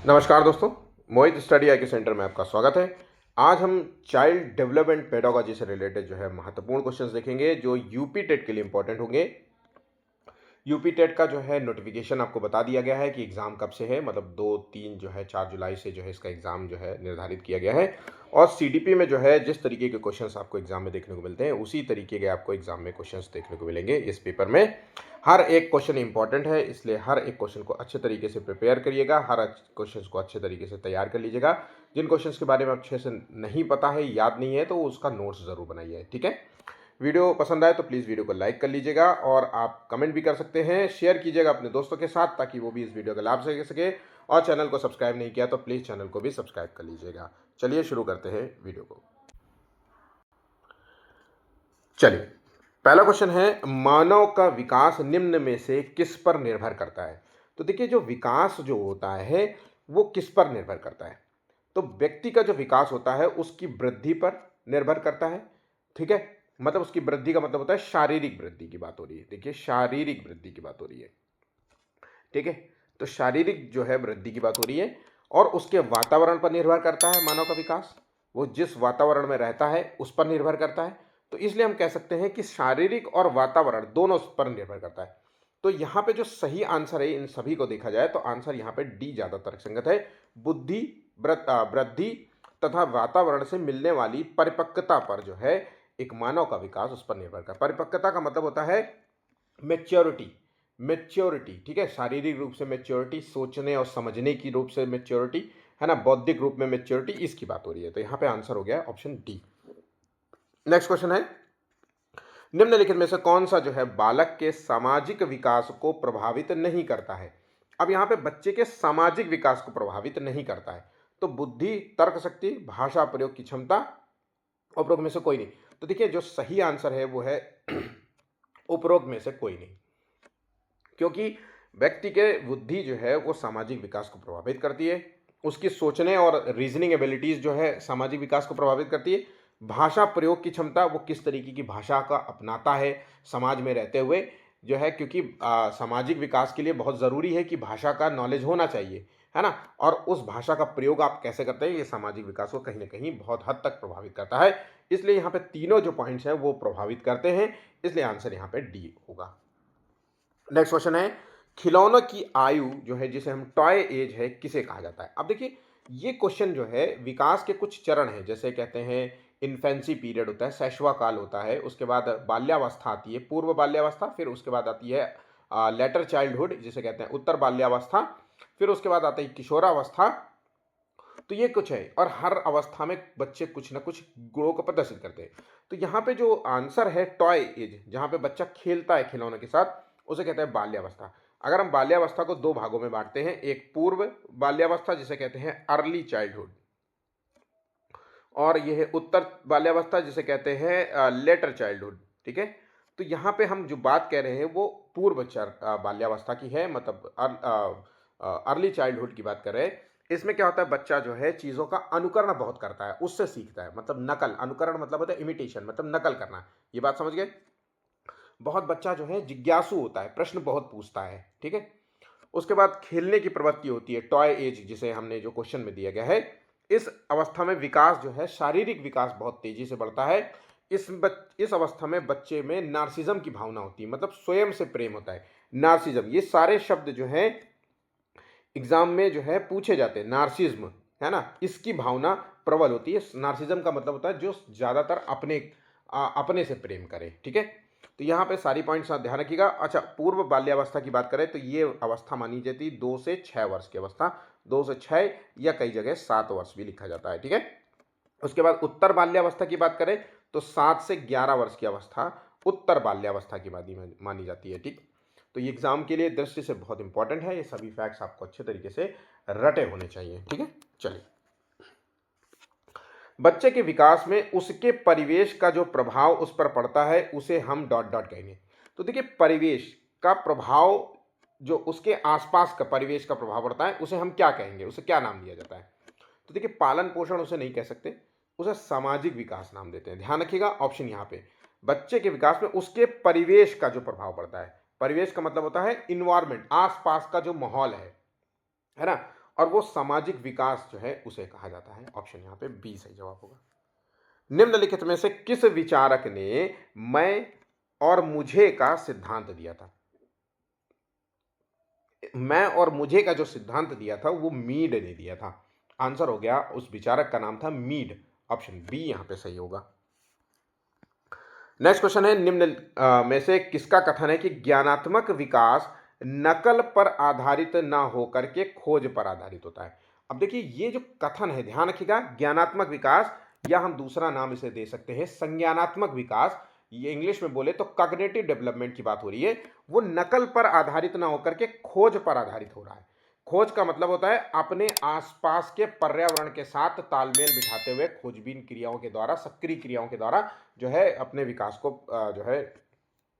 नमस्कार दोस्तों, मोहित स्टडी आई के सेंटर में आपका स्वागत है। आज हम चाइल्ड डेवलपमेंट पेडागोजी से रिलेटेड जो है महत्वपूर्ण क्वेश्चंस देखेंगे जो यूपी टेट के लिए इंपॉर्टेंट होंगे। यूपी टेट का जो है नोटिफिकेशन आपको बता दिया गया है कि एग्ज़ाम कब से है, मतलब 2, 3 जो है 4 जुलाई से जो है इसका एग्ज़ाम जो है निर्धारित किया गया है। और सीडीपी में जो है जिस तरीके के क्वेश्चंस आपको एग्ज़ाम में देखने को मिलते हैं उसी तरीके के आपको एग्ज़ाम में क्वेश्चंस देखने को मिलेंगे इस पेपर में। हर एक क्वेश्चन इंपॉर्टेंट है, इसलिए हर एक क्वेश्चन को अच्छे तरीके से प्रिपेयर करिएगा, हर क्वेश्चन को अच्छे तरीके से तैयार कर लीजिएगा। जिन क्वेश्चंस के बारे में अच्छे से नहीं पता है, याद नहीं है, तो उसका नोट्स ज़रूर बनाइए, ठीक है। वीडियो पसंद आए तो प्लीज़ वीडियो को लाइक कर लीजिएगा और आप कमेंट भी कर सकते हैं, शेयर कीजिएगा अपने दोस्तों के साथ ताकि वो भी इस वीडियो का लाभ ले सके। और चैनल को सब्सक्राइब नहीं किया तो प्लीज़ चैनल को भी सब्सक्राइब कर लीजिएगा। चलिए शुरू करते हैं वीडियो को। चलिए, पहला क्वेश्चन है, मानव का विकास निम्न में से किस पर निर्भर करता है। तो देखिए, जो विकास जो होता है वो किस पर निर्भर करता है। तो व्यक्ति का जो विकास होता है उसकी वृद्धि पर निर्भर करता है, ठीक है। मतलब उसकी वृद्धि का मतलब होता है शारीरिक वृद्धि की बात हो रही है। देखिए, शारीरिक वृद्धि की बात हो रही है, ठीक है। तो शारीरिक जो है वृद्धि की बात हो रही है। और उसके वातावरण पर निर्भर करता है मानव का विकास, वो जिस वातावरण में रहता है उस पर निर्भर करता है। तो इसलिए हम कह सकते हैं कि शारीरिक और वातावरण दोनों पर निर्भर करता है। तो यहाँ पे जो सही आंसर है इन सभी को देखा जाए तो आंसर यहाँ पे डी ज़्यादा तर्कसंगत है। बुद्धि, वृद्धि तथा वातावरण से मिलने वाली परिपक्वता पर जो है एक मानव का विकास उस पर निर्भर करता है। परिपक्वता का मतलब होता है मेच्योरिटी, मेच्योरिटी, ठीक है। शारीरिक रूप से मेच्योरिटी, सोचने और समझने की रूप से मेच्योरिटी, है ना, बौद्धिक रूप में मेच्योरिटी, इसकी बात हो रही है। तो यहाँ पे आंसर हो गया ऑप्शन डी। नेक्स्ट क्वेश्चन है, निम्नलिखित में से कौन सा जो है बालक के सामाजिक विकास को प्रभावित नहीं करता है। अब यहाँ पे बच्चे के सामाजिक विकास को प्रभावित नहीं करता है। तो बुद्धि, तर्क शक्ति, भाषा प्रयोग की क्षमता, उपरोक्त में से कोई नहीं। तो देखिए, जो सही आंसर है वो है उपरोक्त में से कोई नहीं, क्योंकि व्यक्ति के बुद्धि जो है वो सामाजिक विकास को प्रभावित करती है। उसकी सोचने और रीजनिंग एबिलिटीज़ जो है सामाजिक विकास को प्रभावित करती है। भाषा प्रयोग की क्षमता, वो किस तरीके की भाषा का अपनाता है समाज में रहते हुए जो है, क्योंकि सामाजिक विकास के लिए बहुत ज़रूरी है कि भाषा का नॉलेज होना चाहिए, है ना। और उस भाषा का प्रयोग आप कैसे करते हैं, ये सामाजिक विकास को कहीं ना कहीं बहुत हद तक प्रभावित करता है। इसलिए यहाँ पे तीनों जो पॉइंट्स हैं वो प्रभावित करते हैं, इसलिए आंसर यहाँ पे डी होगा। नेक्स्ट क्वेश्चन है, खिलौनों की आयु जो है जिसे हम टॉय एज है किसे कहा जाता है। अब देखिए, ये क्वेश्चन जो है विकास के कुछ चरण हैं, जैसे कहते हैं इन्फेंसी पीरियड होता है, शैशवा काल होता है, उसके बाद बाल्यावस्था आती है, पूर्व बाल्यावस्था, फिर उसके बाद आती है लेटर चाइल्डहुड जिसे कहते हैं उत्तर बाल्यावस्था, फिर उसके बाद आता है किशोरावस्था। तो ये कुछ है, और हर अवस्था में बच्चे कुछ ना कुछ गुणों को प्रदर्शित करते हैं। तो यहाँ पे जो आंसर है टॉय एज, जहाँ पे बच्चा खेलता है खिलौनों के साथ, उसे कहते हैं बाल्यावस्था। अगर हम बाल्यावस्था को दो भागों में बांटते हैं, एक पूर्व बाल्यावस्था जिसे कहते हैं अर्ली चाइल्डहुड, और यह है उत्तर बाल्यावस्था जिसे कहते हैं लेटर चाइल्डहुड, ठीक है। तो यहाँ पे हम जो बात कह रहे हैं वो पूर्व बाल्यावस्था की है, मतलब अर्ली चाइल्डहुड की बात कर रहे हैं। इसमें क्या होता है, बच्चा जो है चीज़ों का अनुकरण बहुत करता है, उससे सीखता है, मतलब नकल, अनुकरण मतलब होता है इमिटेशन, मतलब नकल करना। ये बात समझ गए। बहुत बच्चा जो है जिज्ञासु होता है, प्रश्न बहुत पूछता है, ठीक है। उसके बाद खेलने की प्रवृत्ति होती है, टॉय एज जिसे हमने जो क्वेश्चन में दिया गया है। इस अवस्था में विकास जो है, शारीरिक विकास बहुत तेजी से बढ़ता है। इस अवस्था में बच्चे में नार्सिज्म की भावना होती है, मतलब स्वयं से प्रेम होता है। नार्सिज्म, ये सारे शब्द जो है एग्जाम में जो है पूछे जाते हैं। नार्सिज्म, है ना, इसकी भावना प्रबल होती है। नार्सिज्म का मतलब होता है जो ज्यादातर अपने से प्रेम करे, ठीक है। तो यहाँ पे सारी पॉइंट्स ध्यान रखिएगा। अच्छा, पूर्व बाल्यावस्था की बात करें तो ये अवस्था मानी जाती है 2 से 6 वर्ष की अवस्था, 2 से 6 या कई जगह 7 वर्ष भी लिखा जाता है, ठीक है। उसके बाद उत्तर बाल्यावस्था की बात करें तो 7 से 11 वर्ष की अवस्था उत्तर बाल्यावस्था की मानी जाती है, ठीक। तो ये एग्जाम के लिए दृष्टि से बहुत इंपॉर्टेंट है, ये सभी फैक्ट्स आपको अच्छे तरीके से रटे होने चाहिए, ठीक है। चलिए, बच्चे के विकास में उसके परिवेश का जो प्रभाव उस पर पड़ता है उसे हम डॉट डॉट कहेंगे। तो देखिए, परिवेश का प्रभाव, जो उसके आसपास का परिवेश का प्रभाव पड़ता है उसे हम क्या कहेंगे, उसे क्या नाम दिया जाता है। तो देखिए, पालन पोषण उसे नहीं कह सकते, उसे सामाजिक विकास नाम देते हैं। ध्यान रखिएगा, ऑप्शन यहाँ पे बच्चे के विकास में उसके परिवेश का जो प्रभाव पड़ता है, परिवेश का मतलब होता है इन्वायरमेंट, आसपास का जो माहौल है ना, और वो सामाजिक विकास जो है उसे कहा जाता है। ऑप्शन यहाँ पे बी सही जवाब होगा। निम्नलिखित में से किस विचारक ने मैं और मुझे का सिद्धांत दिया था? मैं और मुझे का जो सिद्धांत दिया था वो मीड ने दिया था। आंसर हो गया, उस विचारक का नाम था मीड। ऑप्शन बी यहां पे सही होगा। नेक्स्ट क्वेश्चन है, निम्न में से किसका कथन है कि ज्ञानात्मक विकास नकल पर आधारित ना होकर के खोज पर आधारित होता है? अब देखिए ये जो कथन है, ध्यान रखिएगा, ज्ञानात्मक विकास, या हम दूसरा नाम इसे दे सकते हैं संज्ञानात्मक विकास, ये इंग्लिश में बोले तो कॉग्निटिव डेवलपमेंट की बात हो रही है। वो नकल पर आधारित ना होकर के खोज पर आधारित हो रहा है। खोज का मतलब होता है अपने आसपास के पर्यावरण के साथ तालमेल बिठाते हुए खोजबीन क्रियाओं के द्वारा, सक्रिय क्रियाओं के द्वारा जो है अपने विकास को जो है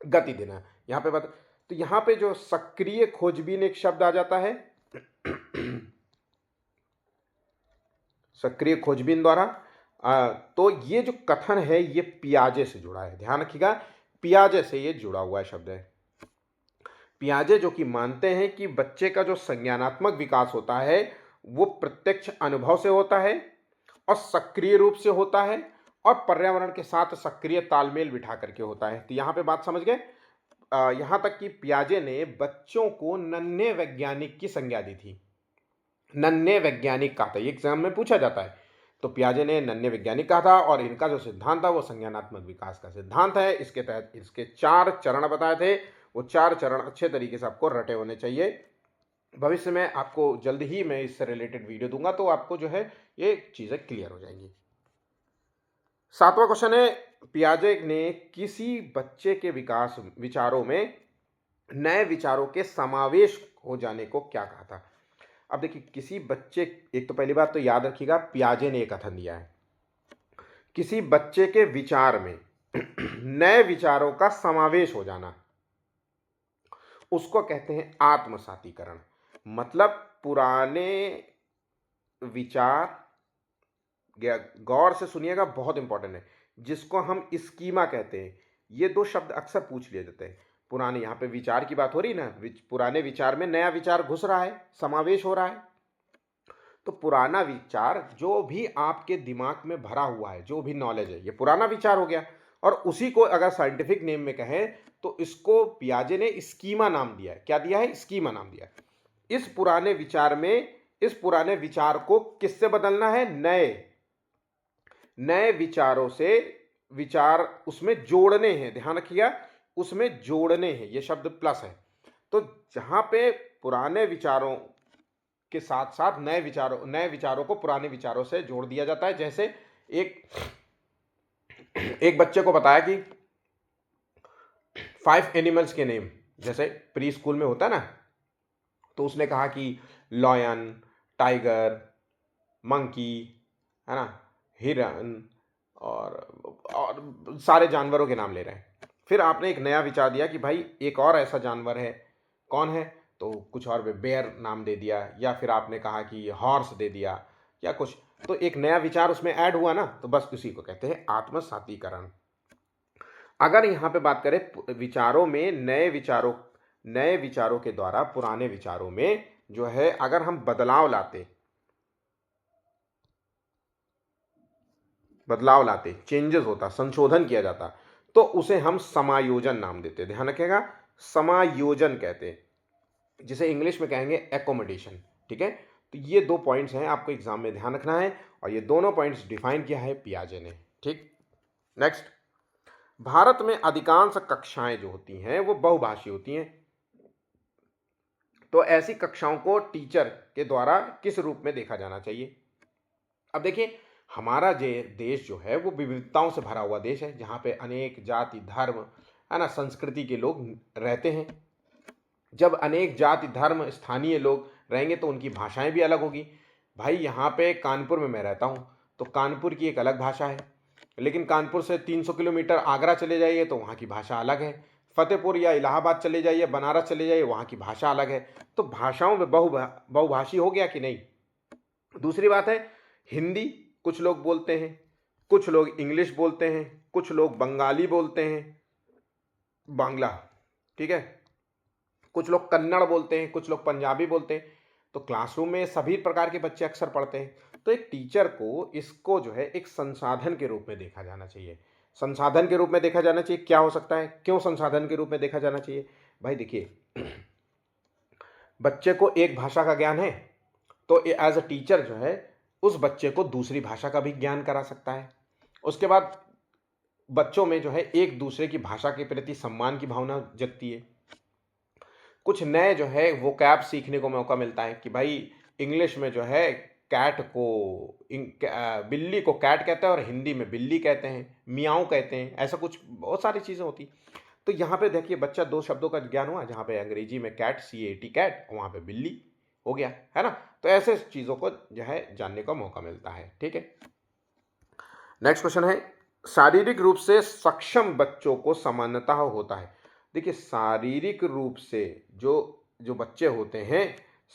गति देना। यहाँ पे बता, तो यहाँ पे जो सक्रिय खोजबीन एक शब्द आ जाता है सक्रिय खोजबीन द्वारा। तो ये जो कथन है ये पियाजे से जुड़ा है, ध्यान रखिएगा, पियाजे से ये जुड़ा हुआ शब्द है। पियाजे जो कि मानते हैं कि बच्चे का जो संज्ञानात्मक विकास होता है वो प्रत्यक्ष अनुभव से होता है और सक्रिय रूप से होता है और पर्यावरण के साथ सक्रिय तालमेल बिठा करके होता है। तो यहाँ पे बात समझ गए। यहाँ तक कि पियाजे ने बच्चों को नन्हे वैज्ञानिक की संज्ञा दी थी। नन्हे वैज्ञानिक कहा था, ये एग्जाम में पूछा जाता है। तो पियाजे ने नन्हे वैज्ञानिक कहा था और इनका जो सिद्धांत था वो संज्ञानात्मक विकास का सिद्धांत है। इसके तहत इसके 4 चरण बताए थे। वो 4 चरण अच्छे तरीके से आपको रटे होने चाहिए। भविष्य में आपको जल्द ही मैं इससे रिलेटेड वीडियो दूंगा तो आपको जो है ये चीज़ें क्लियर हो जाएंगी। 7वां क्वेश्चन है, पियाजे ने किसी बच्चे के विकास विचारों में नए विचारों के समावेश हो जाने को क्या कहा था? अब देखिए किसी बच्चे, एक तो पहली बात तो याद रखिएगा पियाजे ने एक कथन दिया है, किसी बच्चे के विचार में नए विचारों का समावेश हो जाना, उसको कहते हैं आत्मसातीकरण। मतलब पुराने विचार, गौर से सुनिएगा बहुत इंपॉर्टेंट है, जिसको हम स्कीमा कहते हैं। ये 2 शब्द अक्सर पूछ लिए जाते हैं। पुराने, यहाँ पे विचार की बात हो रही ना, पुराने विचार में नया विचार घुस रहा है, समावेश हो रहा है। तो पुराना विचार जो भी आपके दिमाग में भरा हुआ है, जो भी नॉलेज है, ये पुराना विचार हो गया। और उसी को अगर साइंटिफिक नेम में कहें तो इसको पियाजे ने स्कीमा नाम दिया है। क्या दिया है? स्कीमा नाम दिया है। इस पुराने विचार में, इस पुराने विचार को किससे बदलना है? नए विचारों से विचार उसमें जोड़ने हैं, ध्यान रखिएगा, उसमें जोड़ने हैं, ये शब्द प्लस है। तो जहां पे पुराने विचारों के साथ साथ नए विचारों को पुराने विचारों से जोड़ दिया जाता है। जैसे एक बच्चे को बताया कि 5 एनिमल्स के नेम, जैसे प्री स्कूल में होता है ना, तो उसने कहा कि लॉयन, टाइगर, मंकी, है ना, हिरन, और सारे जानवरों के नाम ले रहे हैं। फिर आपने एक नया विचार दिया कि भाई एक और ऐसा जानवर है, कौन है? तो कुछ और बेयर नाम दे दिया, या फिर आपने कहा कि हॉर्स दे दिया या कुछ। तो एक नया विचार उसमें ऐड हुआ ना, तो बस उसी को कहते हैं आत्मसातीकरण। अगर यहाँ पे बात करें विचारों में, नए विचारों के द्वारा पुराने विचारों में जो है अगर हम बदलाव लाते, चेंजेस होता, संशोधन किया जाता, तो उसे हम समायोजन नाम देते। ध्यान रखिएगा, समायोजन कहते हैं, जिसे इंग्लिश में कहेंगे एकोमोडेशन। ठीक है, तो ये 2 पॉइंट्स हैं, आपको एग्जाम में ध्यान रखना है, और ये दोनों पॉइंट्स डिफाइन किया है पियाजे ने। ठीक, नेक्स्ट, भारत में अधिकांश कक्षाएं जो होती हैं वो बहुभाषी होती हैं। तो ऐसी कक्षाओं को टीचर के द्वारा किस रूप में देखा जाना चाहिए? अब देखिए, हमारा देश जो है वो विविधताओं से भरा हुआ देश है, जहाँ पे अनेक जाति, धर्म, है ना, संस्कृति के लोग रहते हैं। जब अनेक जाति, धर्म, स्थानीय लोग रहेंगे तो उनकी भाषाएं भी अलग होगी। भाई यहाँ पे कानपुर में मैं रहता हूँ, तो कानपुर की एक अलग भाषा है, लेकिन कानपुर से 300 किलोमीटर आगरा चले जाइए तो वहाँ की भाषा अलग है। फतेहपुर या इलाहाबाद चले जाइए, बनारस चले जाइए, वहाँ की भाषा अलग है। तो भाषाओं में बहुभाषी हो गया कि नहीं? दूसरी बात है, हिंदी कुछ लोग बोलते हैं, कुछ लोग इंग्लिश बोलते हैं, कुछ लोग बंगाली बोलते हैं, बांग्ला, ठीक है, कुछ लोग कन्नड़ बोलते हैं, कुछ लोग पंजाबी बोलते हैं। तो क्लासरूम में सभी प्रकार के बच्चे अक्सर पढ़ते हैं। तो एक टीचर को इसको जो है एक संसाधन के रूप में देखा जाना चाहिए। संसाधन के रूप में देखा जाना चाहिए, क्या हो सकता है? क्यों संसाधन के रूप में देखा जाना चाहिए? भाई देखिए, बच्चे को एक भाषा का ज्ञान है, तो एज अ टीचर जो है उस बच्चे को दूसरी भाषा का भी ज्ञान करा सकता है। उसके बाद बच्चों में जो है एक दूसरे की भाषा के प्रति सम्मान की भावना जगती है। कुछ नए जो है वो कैब सीखने को मौका मिलता है कि भाई इंग्लिश में जो है कैट को बिल्ली को कैट कहते हैं और हिंदी में बिल्ली कहते हैं, मियाऊ कहते हैं, ऐसा कुछ बहुत सारी चीज़ें होती। तो यहाँ पे देखिए बच्चा दो शब्दों का ज्ञान हुआ, जहाँ पे अंग्रेजी में कैट CAT कैट, वहाँ पे बिल्ली हो गया, है ना। तो ऐसे चीज़ों को जो है जानने का मौका मिलता है। ठीक है, नेक्स्ट क्वेश्चन है, शारीरिक रूप से सक्षम बच्चों को सामान्यतः होता है। देखिए शारीरिक रूप से जो जो बच्चे होते हैं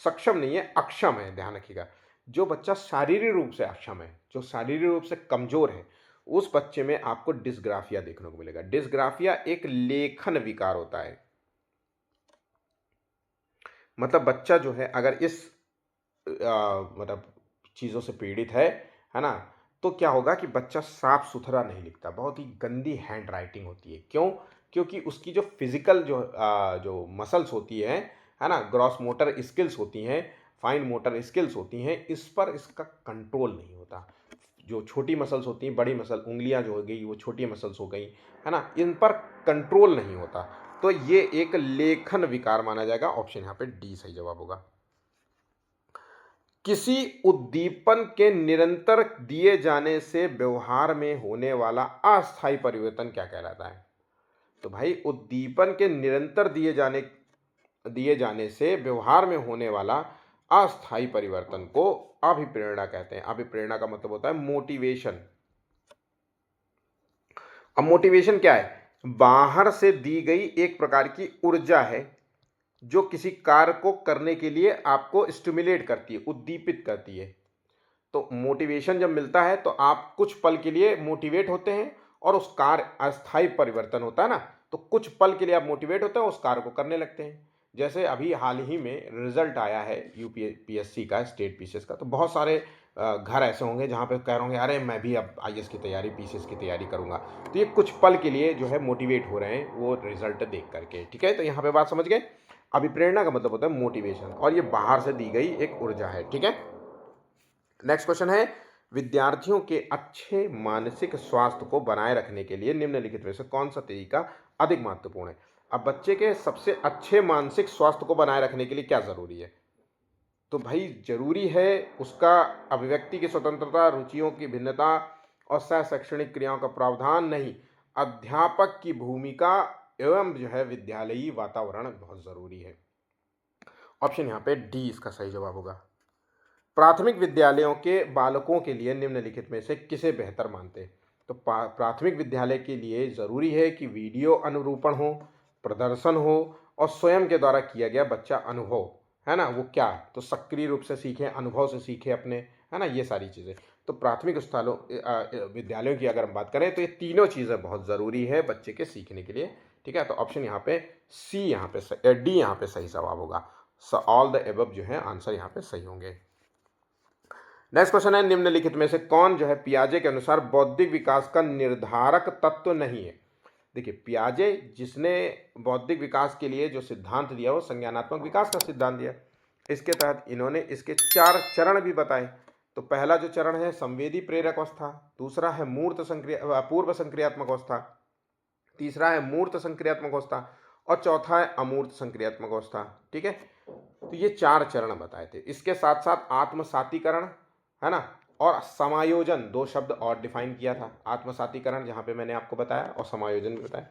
सक्षम नहीं है, अक्षम है, ध्यान रखिएगा। जो बच्चा शारीरिक रूप से अक्षम है, जो शारीरिक रूप से कमजोर है, उस बच्चे में आपको डिस्ग्राफिया देखने को मिलेगा। डिस्ग्राफिया एक लेखन विकार होता है। मतलब बच्चा जो है अगर इस मतलब चीज़ों से पीड़ित है ना, तो क्या होगा कि बच्चा साफ सुथरा नहीं लिखता, बहुत ही गंदी हैंड राइटिंग होती है। क्यों? क्योंकि उसकी जो फिजिकल जो मसल्स होती है ना, ग्रॉस मोटर स्किल्स होती हैं, फाइन मोटर स्किल्स होती हैं, इस पर इसका कंट्रोल नहीं होता। जो छोटी मसल्स होती हैं, बड़ी मसल उंगलियां जो हो गई वो छोटी मसल्स हो गई, है ना, इन पर कंट्रोल नहीं होता। तो ये एक लेखन विकार माना जाएगा। ऑप्शन यहाँ पे डी सही जवाब होगा। किसी उद्दीपन के निरंतर दिए जाने से व्यवहार में होने वाला अस्थायी परिवर्तन क्या कहलाता है? तो भाई उद्दीपन के निरंतर दिए जाने से व्यवहार में होने वाला अस्थायी परिवर्तन को अभिप्रेरणा कहते हैं। अभिप्रेरणा का मतलब होता है मोटिवेशन। अब मोटिवेशन क्या है? बाहर से दी गई एक प्रकार की ऊर्जा है जो किसी कार्य को करने के लिए आपको स्टिमुलेट करती है, उद्दीपित करती है। तो मोटिवेशन जब मिलता है तो आप कुछ पल के लिए मोटिवेट होते हैं और उस कार्य अस्थायी परिवर्तन होता है ना, तो कुछ पल के लिए आप मोटिवेट होते हैं, उस कार्य को करने लगते हैं। जैसे अभी हाल ही में रिजल्ट आया है यूपीएससी का, स्टेट पीसीएस का, तो बहुत सारे घर ऐसे होंगे जहाँ पे कह रहे होंगे अरे मैं भी अब आईएएस की तैयारी, पीसीएस की तैयारी करूंगा। तो ये कुछ पल के लिए जो है मोटिवेट हो रहे हैं वो रिजल्ट देख करके। ठीक है, तो यहाँ पे बात समझ गए। अभिप्रेरणा का मतलब होता है मोटिवेशन, और ये बाहर से दी गई एक ऊर्जा है। ठीक है, नेक्स्ट क्वेश्चन है, विद्यार्थियों के अच्छे मानसिक स्वास्थ्य को बनाए रखने के लिए निम्नलिखित में से कौन सा तरीका अधिक महत्वपूर्ण है? अब बच्चे के सबसे अच्छे मानसिक स्वास्थ्य को बनाए रखने के लिए क्या जरूरी है? तो भाई जरूरी है उसका अभिव्यक्ति की स्वतंत्रता, रुचियों की भिन्नता और सह शैक्षणिक क्रियाओं का प्रावधान नहीं, अध्यापक की भूमिका एवं जो है विद्यालयी वातावरण बहुत जरूरी है। ऑप्शन यहाँ पे डी इसका सही जवाब होगा। प्राथमिक विद्यालयों के बालकों के लिए निम्नलिखित में से किसे बेहतर मानते हैं? तो प्राथमिक विद्यालय के लिए ज़रूरी है कि वीडियो अनुरूपण हो, प्रदर्शन हो और स्वयं के द्वारा किया गया बच्चा अनुभव, है ना, वो क्या है, तो सक्रिय रूप से सीखे, अनुभव से सीखे अपने, है ना, ये सारी चीज़ें। तो प्राथमिक स्थलों विद्यालयों की अगर हम बात करें तो ये तीनों चीज़ें बहुत ज़रूरी है बच्चे के सीखने के लिए। ठीक है, तो ऑप्शन यहाँ पे सी, यहाँ पे डी यहाँ पे सही जवाब होगा। ऑल द एबव जो है आंसर यहाँ पे सही होंगे। नेक्स्ट क्वेश्चन है, निम्नलिखित में से कौन जो है पियाजे के अनुसार बौद्धिक विकास का निर्धारक तत्व नहीं है? देखिए पियाजे जिसने बौद्धिक विकास के लिए जो सिद्धांत दिया वो संज्ञानात्मक विकास का सिद्धांत दिया। इसके तहत इन्होंने इसके 4 चरण भी बताए। तो पहला जो चरण है संवेदी प्रेरक अवस्था, दूसरा है पूर्व संक्रियात्मक अवस्था, तीसरा है मूर्त संक्रियात्मक अवस्था और चौथा है अमूर्त संक्रियात्मक अवस्था। ठीक है, तो ये 4 चरण बताए थे। इसके साथ साथ आत्मसातीकरण, है ना, और समायोजन, 2 शब्द और डिफाइन किया था। आत्मसातीकरण जहाँ पे मैंने आपको बताया और समायोजन भी बताया।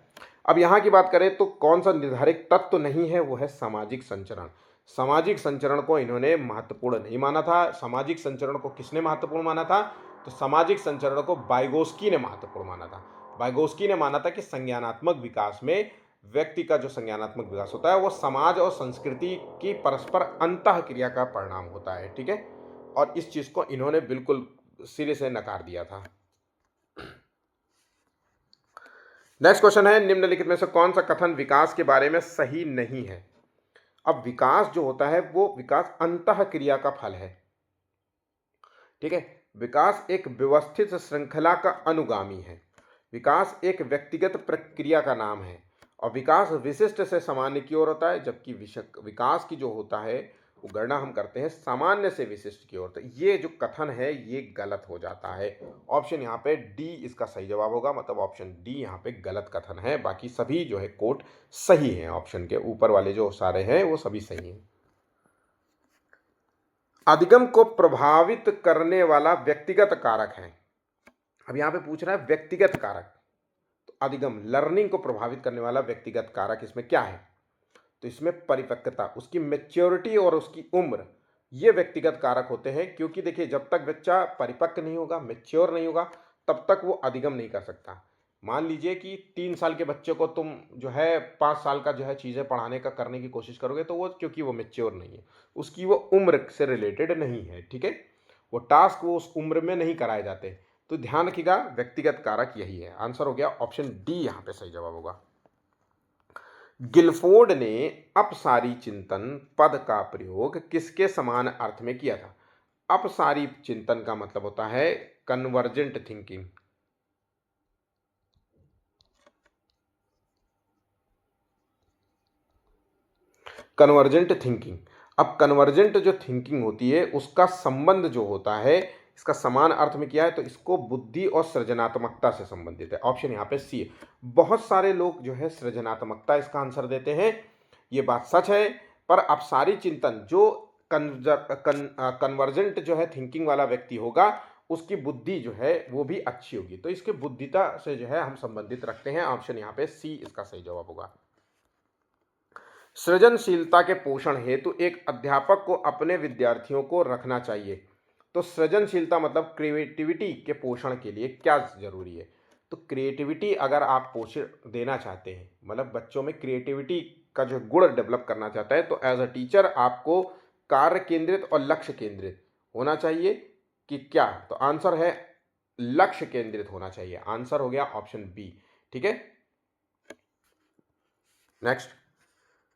अब यहाँ की बात करें तो कौन सा निर्धारित तत्व नहीं है, वो है सामाजिक संचरण। सामाजिक संचरण को इन्होंने महत्वपूर्ण नहीं माना था। सामाजिक संचरण को किसने महत्वपूर्ण माना था? तो सामाजिक संचरण को वाइगोस्की ने महत्वपूर्ण माना था। वाइगोस्की ने माना था कि संज्ञानात्मक विकास में व्यक्ति का जो संज्ञानात्मक विकास होता है वो समाज और संस्कृति की परस्पर अंतः क्रिया का परिणाम होता है। ठीक है, और इस चीज को इन्होंने बिल्कुल सिरे से नकार दिया था। नेक्स्ट क्वेश्चन है, निम्नलिखित में से कौन सा कथन विकास के बारे में सही नहीं है? अब विकास जो होता है वो विकास अंतः क्रिया का फल है, ठीक है। विकास एक व्यवस्थित श्रृंखला का अनुगामी है। विकास एक व्यक्तिगत प्रक्रिया का नाम है और विकास विशिष्ट से सामान्य की ओर होता है, जबकि विकास की जो होता है वो गणना हम करते हैं सामान्य से विशिष्ट की ओर। तो ये जो कथन है ये गलत हो जाता है। ऑप्शन यहाँ पे डी इसका सही जवाब होगा, मतलब ऑप्शन डी यहाँ पे गलत कथन है। बाकी सभी जो है कोट सही हैं, ऑप्शन के ऊपर वाले जो सारे हैं वो सभी सही हैं। अधिगम को प्रभावित करने वाला व्यक्तिगत कारक है। अब यहाँ पे पूछ रहा है व्यक्तिगत कारक, तो अधिगम लर्निंग को प्रभावित करने वाला व्यक्तिगत कारक इसमें क्या है? तो इसमें परिपक्वता, उसकी मैच्योरिटी और उसकी उम्र, ये व्यक्तिगत कारक होते हैं। क्योंकि देखिए जब तक बच्चा परिपक्व नहीं होगा, मैच्योर नहीं होगा, तब तक वो अधिगम नहीं कर सकता। मान लीजिए कि 3 साल के बच्चे को तुम जो है 5 साल का जो है चीज़ें पढ़ाने का करने की कोशिश करोगे, तो वो क्योंकि वो मैच्योर नहीं है, उसकी वो उम्र से रिलेटेड नहीं है, ठीक है। वो टास्क वो उस उम्र में नहीं कराए जाते। तो ध्यान रखिएगा व्यक्तिगत कारक यही है। आंसर हो गया ऑप्शन डी, यहाँ पे सही जवाब होगा। गिलफोर्ड ने अपसारी चिंतन पद का प्रयोग किसके समान अर्थ में किया था? अपसारी चिंतन का मतलब होता है कन्वर्जेंट थिंकिंग। कन्वर्जेंट थिंकिंग, अब कन्वर्जेंट जो थिंकिंग होती है उसका संबंध जो होता है, इसका समान अर्थ में किया है, तो इसको बुद्धि और सृजनात्मकता से संबंधित है। ऑप्शन यहाँ पे सी है। बहुत सारे लोग जो है सृजनात्मकता इसका आंसर देते हैं, ये बात सच है। पर अपसारी चिंतन जो कन्वर्जेंट जो है थिंकिंग वाला व्यक्ति होगा, उसकी बुद्धि जो है वो भी अच्छी होगी, तो इसके बुद्धिता से जो है हम संबंधित रखते हैं। ऑप्शन यहाँ पे सी इसका सही जवाब होगा। सृजनशीलता के पोषण हेतु एक अध्यापक को अपने विद्यार्थियों को रखना चाहिए। तो सृजनशीलता मतलब क्रिएटिविटी के पोषण के लिए क्या जरूरी है? तो क्रिएटिविटी अगर आप पोषण देना चाहते हैं, मतलब बच्चों में क्रिएटिविटी का जो गुण डेवलप करना चाहता है, तो एज अ टीचर आपको कार्य केंद्रित और लक्ष्य केंद्रित होना चाहिए कि क्या? तो आंसर है लक्ष्य केंद्रित होना चाहिए। आंसर हो गया ऑप्शन बी, ठीक है। नेक्स्ट,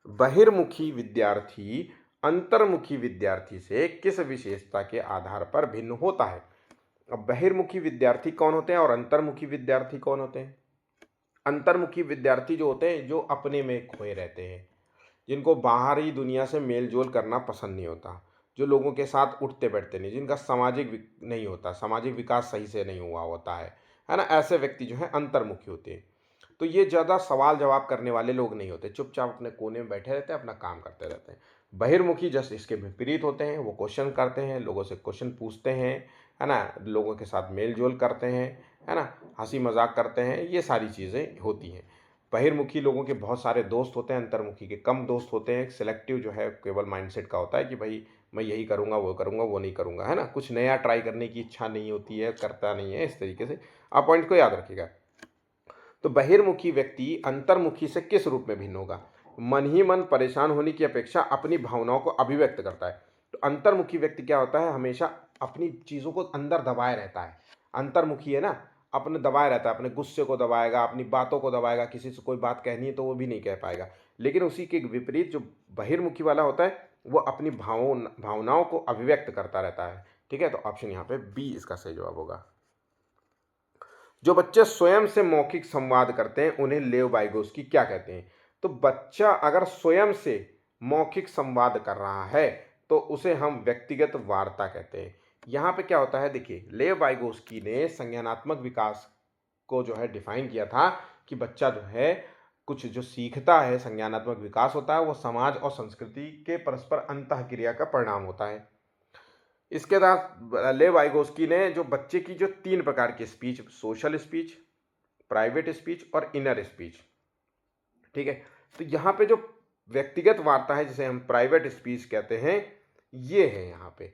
बहिर्मुखी विद्यार्थी अंतर्मुखी विद्यार्थी से किस विशेषता के आधार पर भिन्न होता है? अब बहिर्मुखी विद्यार्थी कौन होते हैं और अंतर्मुखी विद्यार्थी कौन होते हैं? अंतर्मुखी विद्यार्थी जो होते हैं जो अपने में खोए रहते हैं, जिनको बाहरी दुनिया से मेल जोल करना पसंद नहीं होता, जो लोगों के साथ उठते बैठते नहीं, जिनका सामाजिक नहीं होता, सामाजिक विकास सही से नहीं हुआ होता है ना, ऐसे व्यक्ति जो है अंतर्मुखी होते हैं। तो ये ज़्यादा सवाल जवाब करने वाले लोग नहीं होते, चुपचाप अपने कोने में बैठे रहते हैं, अपना काम करते रहते हैं। बहिर्मुखी जस्ट इसके विपरीत होते हैं, वो क्वेश्चन करते हैं, लोगों से क्वेश्चन पूछते हैं, है ना, लोगों के साथ मेल जोल करते हैं, है ना, हंसी मजाक करते हैं, ये सारी चीज़ें होती हैं। बहिर्मुखी लोगों के बहुत सारे दोस्त होते हैं, अंतर्मुखी के कम दोस्त होते हैं। सिलेक्टिव जो है केवल माइंडसेट का होता है कि भाई मैं यही करूँगा, वो नहीं करूँगा, है ना, कुछ नया ट्राई करने की इच्छा नहीं होती है, करता नहीं है, इस तरीके से आप पॉइंट को याद रखिएगा। तो बहिर्मुखी व्यक्ति अंतर्मुखी से किस रूप में भिन्न होगा? मन ही मन परेशान होने की अपेक्षा अपनी भावनाओं को अभिव्यक्त करता है। तो अंतर्मुखी व्यक्ति क्या होता है, हमेशा अपनी चीज़ों को अंदर दबाए रहता है। अंतर्मुखी है ना, अपने दबाए रहता है, अपने गुस्से को दबाएगा, अपनी बातों को दबाएगा, किसी से कोई बात कहनी है तो वो भी नहीं कह पाएगा। लेकिन उसी के विपरीत जो बहिर्मुखी वाला होता है वो अपनी भावनाओं को अभिव्यक्त करता रहता है, ठीक है। तो ऑप्शन यहाँ पे बी इसका सही जवाब होगा। जो बच्चे स्वयं से मौखिक संवाद करते हैं उन्हें लेव वाइगोस्की क्या कहते हैं? तो बच्चा अगर स्वयं से मौखिक संवाद कर रहा है तो उसे हम व्यक्तिगत वार्ता कहते हैं। यहाँ पे क्या होता है, देखिए लेव वाइगोस्की ने संज्ञानात्मक विकास को जो है डिफाइन किया था कि बच्चा जो है कुछ जो सीखता है, संज्ञानात्मक विकास होता है, वो समाज और संस्कृति के परस्पर अंतःक्रिया का परिणाम होता है। इसके बाद लेव वाइगोस्की ने जो बच्चे की जो 3 प्रकार की speech, social speech, private speech और इनर स्पीच, ठीक है। तो यहाँ पे जो व्यक्तिगत वार्ता है जिसे हम प्राइवेट स्पीच कहते हैं, ये है यहाँ पे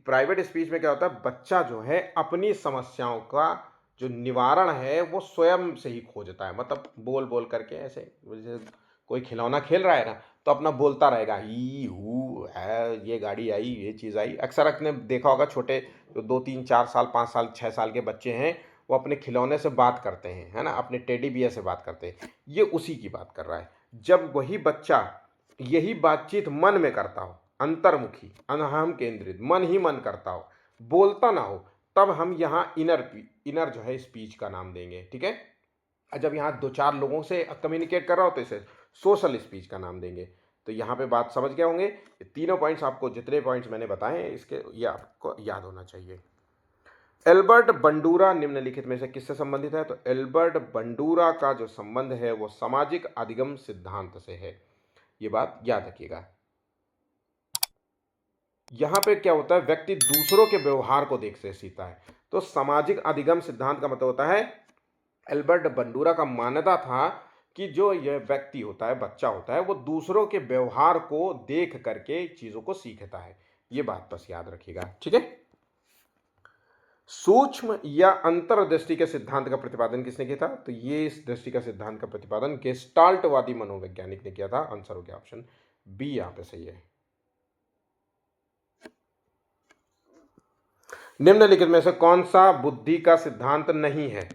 प्राइवेट स्पीच में क्या होता है, बच्चा जो है अपनी समस्याओं का जो निवारण है वो स्वयं से ही खोजता है। मतलब बोल बोल करके, ऐसे जैसे कोई खिलौना खेल रहा है ना, तो अपना बोलता रहेगा, ही हु है, ये गाड़ी आई, ये चीज़ आई। अक्सर आपने देखा होगा छोटे जो 2 3 4 साल 5 साल 6 साल के बच्चे हैं, वो अपने खिलौने से बात करते हैं, है ना, अपने टेडी बियर से बात करते हैं। ये उसी की बात कर रहा है। जब वही बच्चा यही बातचीत मन में करता हो, अंतर्मुखी, अनहम केंद्रित, मन ही मन करता हो, बोलता ना हो, तब हम यहाँ इनर जो है स्पीच का नाम देंगे। ठीक है, जब यहाँ दो चार लोगों से कम्युनिकेट कर रहा हो तो इसे सोशल स्पीच का नाम देंगे। तो यहाँ पे बात समझ गए होंगे। ये तीनों पॉइंट्स, आपको जितने पॉइंट्स मैंने बताए हैं इसके, ये आपको याद होना चाहिए। एल्बर्ट बंडूरा निम्नलिखित में से किससे संबंधित है? तो एल्बर्ट बंडूरा का जो संबंध है वो सामाजिक अधिगम सिद्धांत से है। ये बात याद रखिएगा। यहां पे क्या होता है, व्यक्ति दूसरों के व्यवहार को देख से सीखता है। तो सामाजिक अधिगम सिद्धांत का मतलब होता है, एल्बर्ट बंडूरा का मानना था कि जो यह व्यक्ति होता है, बच्चा होता है, वो दूसरों के व्यवहार को देख करके चीजों को सीखता है। ये बात बस याद रखिएगा। ठीक है। सूक्ष्म या अंतर्दृष्टि के सिद्धांत का प्रतिपादन किसने किया था? तो ये इस दृष्टि का सिद्धांत का प्रतिपादन गेस्टाल्टवादी मनोवैज्ञानिक ने किया था। आंसर हो गया ऑप्शन बी यहां पे सही है। निम्नलिखित में से कौन सा बुद्धि का सिद्धांत नहीं है?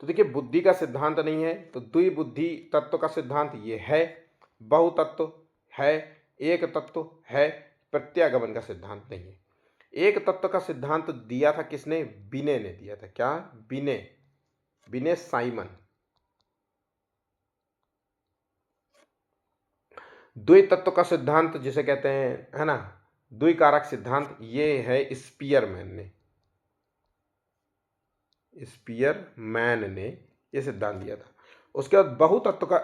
तो देखिए, बुद्धि का सिद्धांत नहीं है तो द्विबुद्धि तत्व का सिद्धांत ये है, बहुतत्व है, एक तत्व है, प्रत्यागमन का सिद्धांत नहीं है। एक तत्व का सिद्धांत दिया था किसने? बिने ने दिया था। क्या? बिने, बिने साइमन। द्वितत्व का सिद्धांत जिसे कहते हैं, है ना, द्विकारक सिद्धांत, ये है स्पीयरमैन ने, स्पीयरमैन ने ये सिद्धांत दिया था। उसके बाद बहुतत्व का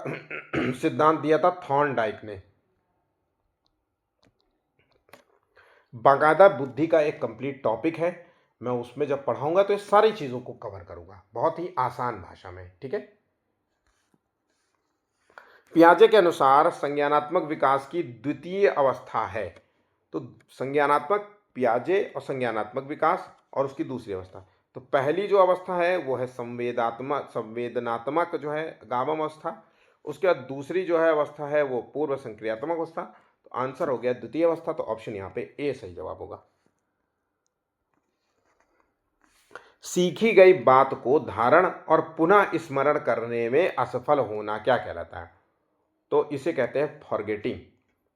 सिद्धांत दिया था थॉर्नडाइक ने। बाकायदा बुद्धि का एक कंप्लीट टॉपिक है, मैं उसमें जब पढ़ाऊंगा तो इस सारी चीजों को कवर करूंगा बहुत ही आसान भाषा में। ठीक है। पियाजे के अनुसार संज्ञानात्मक विकास की द्वितीय अवस्था है। तो संज्ञानात्मक, पियाजे और संज्ञानात्मक विकास और उसकी दूसरी अवस्था। तो पहली जो अवस्था है वो है संवेदनात्मक जो है गामम अवस्था। उसके बाद दूसरी जो है अवस्था है वो पूर्व संक्रियात्मक अवस्था। तो आंसर हो गया द्वितीय अवस्था। तो ऑप्शन यहाँ पे ए सही जवाब होगा। सीखी गई बात को धारण और पुनः स्मरण करने में असफल होना क्या कहलाता है? तो इसे कहते हैं फॉरगेटिंग,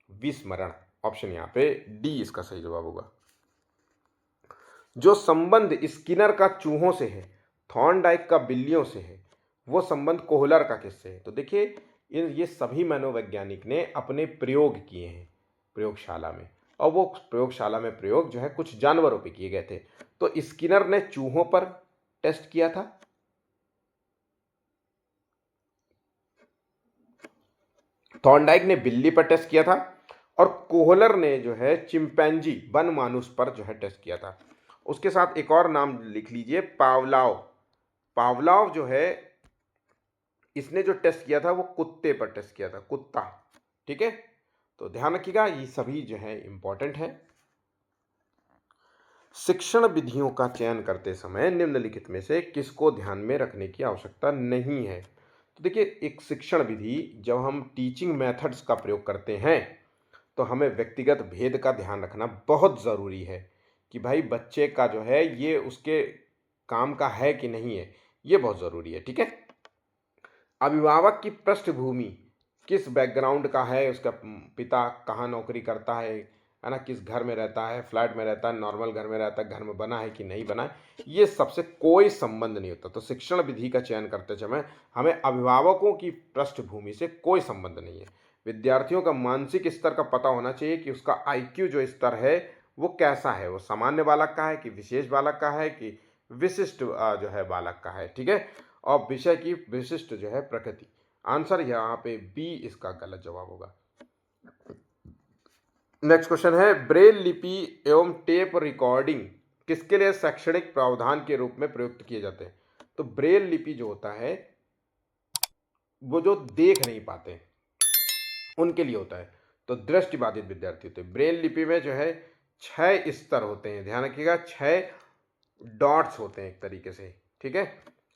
विस्मरण। ऑप्शन यहाँ पे डी इसका सही जवाब होगा। जो संबंध स्किनर का चूहों से है, थॉर्नडाइक का बिल्लियों से है, वो संबंध कोहलर का किससे है? तो देखिए, ये सभी मनोवैज्ञानिक ने अपने प्रयोग किए हैं प्रयोगशाला में, और वो प्रयोगशाला में प्रयोग जो है कुछ जानवरों पे किए गए थे। तो स्किनर ने चूहों पर टेस्ट किया था, थॉर्नडाइक ने बिल्ली पर टेस्ट किया था, और कोहलर ने जो है चिंपैंजी, वन मानुस पर जो है टेस्ट किया था। उसके साथ एक और नाम लिख लीजिए, पावलाव। पावलाव जो है, इसने जो टेस्ट किया था वो कुत्ते पर टेस्ट किया था, कुत्ता। ठीक है। तो ध्यान रखिएगा, ये सभी जो है इंपॉर्टेंट है। शिक्षण विधियों का चयन करते समय निम्नलिखित में से किसको ध्यान में रखने की आवश्यकता नहीं है? तो देखिए, एक शिक्षण विधि, जब हम टीचिंग मेथड्स का प्रयोग करते हैं तो हमें व्यक्तिगत भेद का ध्यान रखना बहुत ज़रूरी है कि भाई बच्चे का जो है ये उसके काम का है कि नहीं है, ये बहुत ज़रूरी है। ठीक है। अभिभावक की पृष्ठभूमि, किस बैकग्राउंड का है, उसका पिता कहाँ नौकरी करता है ना, किस घर में रहता है, फ्लैट में रहता है, नॉर्मल घर में रहता है, घर में बना है कि नहीं बना है, ये सबसे कोई संबंध नहीं होता। तो शिक्षण विधि का चयन करते समय हमें अभिभावकों की पृष्ठभूमि से कोई संबंध नहीं है। विद्यार्थियों का मानसिक स्तर का पता होना चाहिए कि उसका IQ जो स्तर है वो कैसा है, वो सामान्य बालक का है कि विशेष बालक का है कि विशिष्ट जो है बालक का है। ठीक है। और विषय की विशिष्ट जो है प्रकृति। आंसर यहाँ पे बी इसका गलत जवाब होगा। नेक्स्ट क्वेश्चन है, ब्रेल लिपि एवं टेप रिकॉर्डिंग किसके लिए शैक्षणिक प्रावधान के रूप में प्रयुक्त किए जाते हैं? तो ब्रेल लिपि जो होता है वो जो देख नहीं पाते उनके लिए होता है। तो दृष्टिबाधित विद्यार्थी होते हैं। ब्रेल लिपि में जो है 6 स्तर होते हैं, ध्यान रखिएगा, 6 डॉट्स होते हैं एक तरीके से। ठीक है।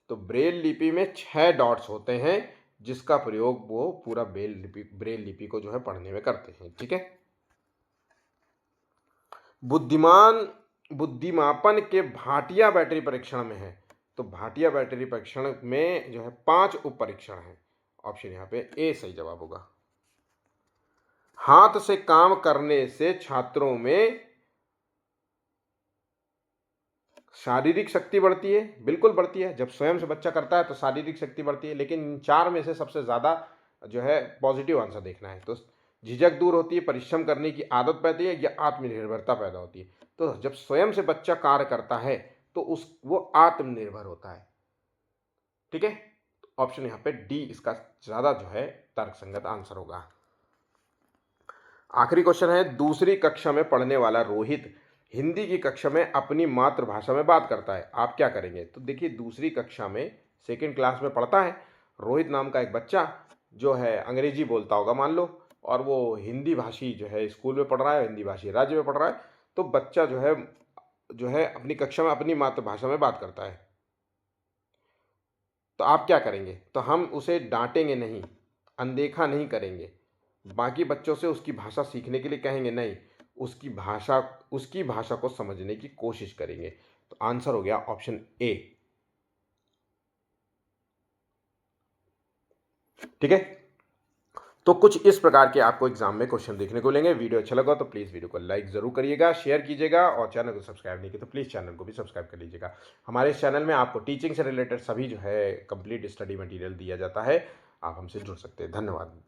तो ब्रेल लिपि में 6 डॉट्स होते हैं जिसका प्रयोग वो पूरा ब्रेल लिपि को जो है पढ़ने में करते हैं। ठीक है। बुद्धिमापन के भाटिया बैटरी परीक्षण में है। तो भाटिया बैटरी परीक्षण में जो है 5 उप परीक्षण है। ऑप्शन यहाँ पे ए सही जवाब होगा। हाथ से काम करने से छात्रों में शारीरिक शक्ति बढ़ती है, बिल्कुल बढ़ती है। जब स्वयं से बच्चा करता है तो शारीरिक शक्ति बढ़ती है, लेकिन इन 4 में से सबसे ज़्यादा जो है पॉजिटिव आंसर देखना है। तो झिझक दूर होती है, परिश्रम करने की आदत पैदा है या आत्मनिर्भरता पैदा होती है। तो जब स्वयं से बच्चा कार्य करता है तो वो आत्मनिर्भर होता है। ठीक है, ऑप्शन यहाँ पे डी इसका ज़्यादा जो है तर्कसंगत आंसर होगा। आखिरी क्वेश्चन है, दूसरी कक्षा में पढ़ने वाला रोहित हिंदी की कक्षा में अपनी मातृभाषा में बात करता है, आप क्या करेंगे? तो देखिए, दूसरी कक्षा में सेकंड क्लास में पढ़ता है रोहित नाम का एक बच्चा, जो है अंग्रेजी बोलता होगा मान लो, और वो हिंदी भाषी जो है स्कूल में पढ़ रहा है, हिंदी भाषी राज्य में पढ़ रहा है। तो बच्चा जो है अपनी कक्षा में अपनी मातृभाषा में बात करता है, तो आप क्या करेंगे? तो हम उसे डांटेंगे नहीं, अनदेखा नहीं करेंगे, बाकी बच्चों से उसकी भाषा सीखने के लिए कहेंगे नहीं, उसकी भाषा को समझने की कोशिश करेंगे। तो आंसर हो गया ऑप्शन ए। ठीक है, तो कुछ इस प्रकार के आपको एग्जाम में क्वेश्चन देखने को मिलेंगे। वीडियो अच्छा लगा तो प्लीज़ वीडियो को लाइक ज़रूर करिएगा, शेयर कीजिएगा, और चैनल को सब्सक्राइब नहीं किया तो प्लीज़ चैनल को भी सब्सक्राइब कर लीजिएगा। हमारे इस चैनल में आपको टीचिंग से रिलेटेड सभी जो है कंप्लीट स्टडी मटेरियल दिया जाता है, आप हमसे जुड़ सकते हैं। धन्यवाद।